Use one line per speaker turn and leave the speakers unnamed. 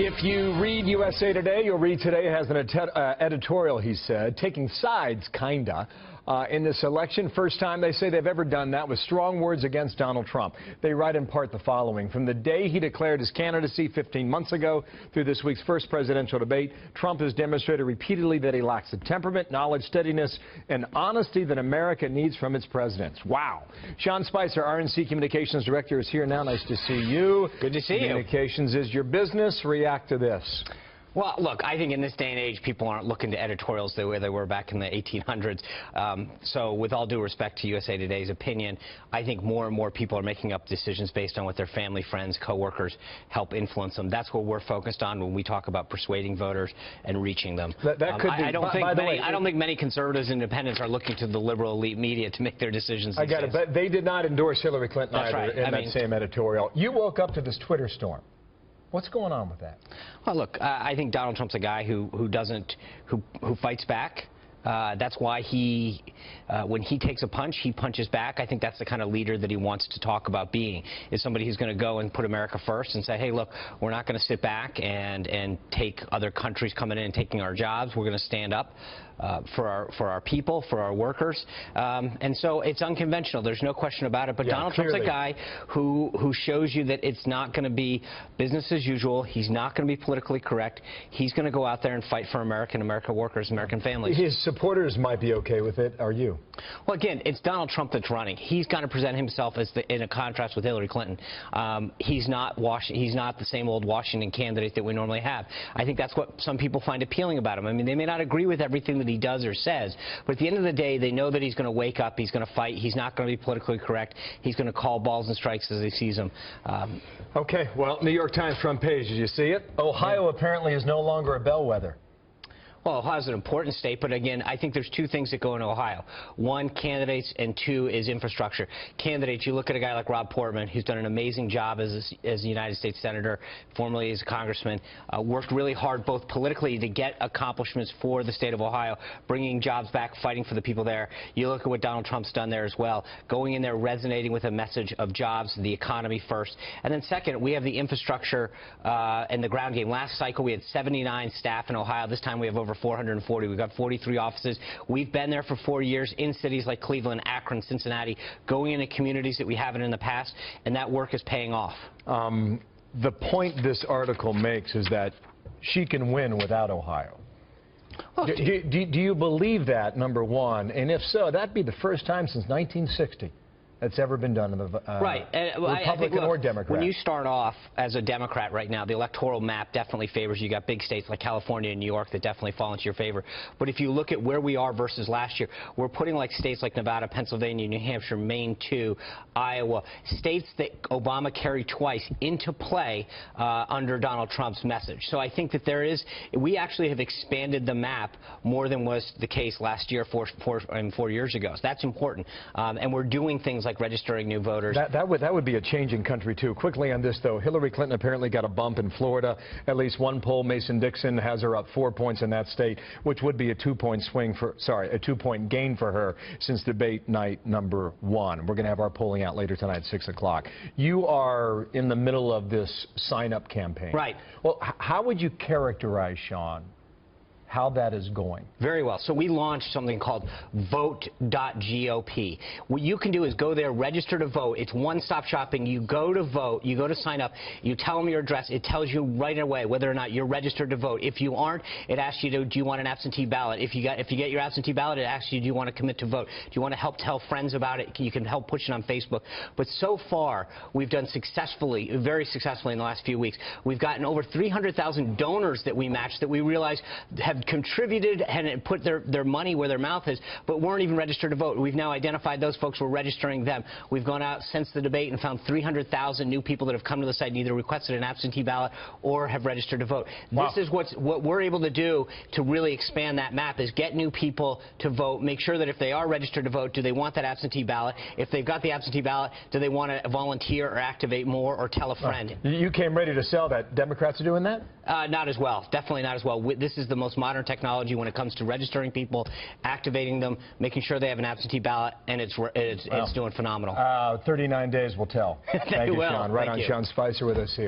If you read USA Today, you'll read today has an editorial, he said, taking sides, kinda, in this election. First time they say they've ever done that with strong words against Donald Trump. They write in part the following. From the day he declared his candidacy 15 months ago through this week's first presidential debate, Trump has demonstrated repeatedly that he lacks the temperament, knowledge, steadiness, and honesty that America needs from its presidents. Wow. Sean Spicer, RNC Communications Director, is here now. Nice to see you.
Good to see you.
Communications is your business. React to this.
Well, look, I think in this day and age, people aren't looking to editorials the way they were back in the 1800s. So with all due respect to USA Today's opinion, I think more and more people are making up decisions based on what their family, friends, coworkers help influence them. That's what we're focused on when we talk about persuading voters and reaching them.
That could be,
I don't think many conservatives and independents are looking to the liberal elite media to make their decisions.
I get it, but they did not endorse Hillary Clinton
That's
either
right.
in that same editorial. You woke up to this Twitter storm. What's going on with that?
Well, look, I think Donald Trump's a guy who fights back. That's why when he takes a punch, he punches back. I think that's the kind of leader that he wants to talk about being, is somebody who's going to go and put America first and say, hey, look, we're not going to sit back and take other countries coming in and taking our jobs. We're going to stand up for our people, for our workers. And so it's unconventional. There's no question about it. But yeah, Donald Trump's a guy who shows you that it's not going to be business as usual. He's not going to be politically correct. He's going to go out there and fight for American workers, American families.
His supporters might be okay with it. Are you?
Well, again, it's Donald Trump that's running. He's got to present himself as in a contrast with Hillary Clinton. He's not the same old Washington candidate that we normally have. I think that's what some people find appealing about him. I mean, they may not agree with everything that he does or says, but at the end of the day, they know that he's going to wake up, he's going to fight, he's not going to be politically correct, he's going to call balls and strikes as he sees them.
Okay, well, New York Times front page, did you see it? Ohio apparently is no longer a bellwether.
Well, Ohio's an important state, but again, I think there's two things that go in Ohio. One, candidates, and two is infrastructure. Candidates, you look at a guy like Rob Portman, who's done an amazing job as a United States Senator, formerly as a congressman, worked really hard both politically to get accomplishments for the state of Ohio, bringing jobs back, fighting for the people there. You look at what Donald Trump's done there as well, going in there, resonating with a message of jobs, the economy first. And then second, we have the infrastructure and the ground game. Last cycle, we had 79 staff in Ohio. This time, we have over 440. We've got 43 offices. We've been there for 4 years in cities like Cleveland, Akron, Cincinnati, going into communities that we haven't in the past, and that work is paying off.
The point this article makes is that she can win without Ohio. Well, do you believe that, number one? And if so, that'd be the first time since 1960. That's ever been done in the Republican or Democrat.
When you start off as a Democrat right now, the electoral map definitely favors you. You got big states like California and New York that definitely fall into your favor. But if you look at where we are versus last year, we're putting like states like Nevada, Pennsylvania, New Hampshire, Maine too, Iowa, states that Obama carried twice into play under Donald Trump's message. So I think that we actually have expanded the map more than was the case last year, 4 years ago. So that's important. And we're doing things like registering new voters.
That would be a changing country, too. Quickly on this, though, Hillary Clinton apparently got a bump in Florida. At least one poll, Mason-Dixon, has her up 4 points in that state, which would be a 2-point a 2-point gain for her since debate night number 1. We're going to have our polling out later tonight at 6 o'clock. You are in the middle of this sign-up campaign.
Right.
Well, how would you characterize, Sean, how that is going?
Very well. So we launched something called vote.gop. What you can do is go there, register to vote. It's one-stop shopping. You go to vote, you go to sign up, you tell them your address. It tells you right away whether or not you're registered to vote. If you aren't, it asks you, do you want an absentee ballot? If you get your absentee ballot, it asks you, do you want to commit to vote? Do you want to help tell friends about it? You can help push it on Facebook. But so far, we've done successfully, very successfully in the last few weeks. We've gotten over 300,000 donors that we matched that we realized have contributed and put their money where their mouth is, but weren't even registered to vote. We've now identified those folks. We're registering them. We've gone out since the debate and found 300,000 new people that have come to the site and either requested an absentee ballot or have registered to vote. Wow. This is what we're able to do to really expand that map, is get new people to vote, make sure that if they are registered to vote, do they want that absentee ballot? If they've got the absentee ballot, do they want to volunteer or activate more or tell a friend?
You came ready to sell that. Democrats are doing that?
Not as well. Definitely not as well. This is the most modern technology when it comes to registering people, activating them, making sure they have an absentee ballot, and it's doing phenomenal.
39 days will tell. Thank you, Sean. Right on, Sean Spicer with us here.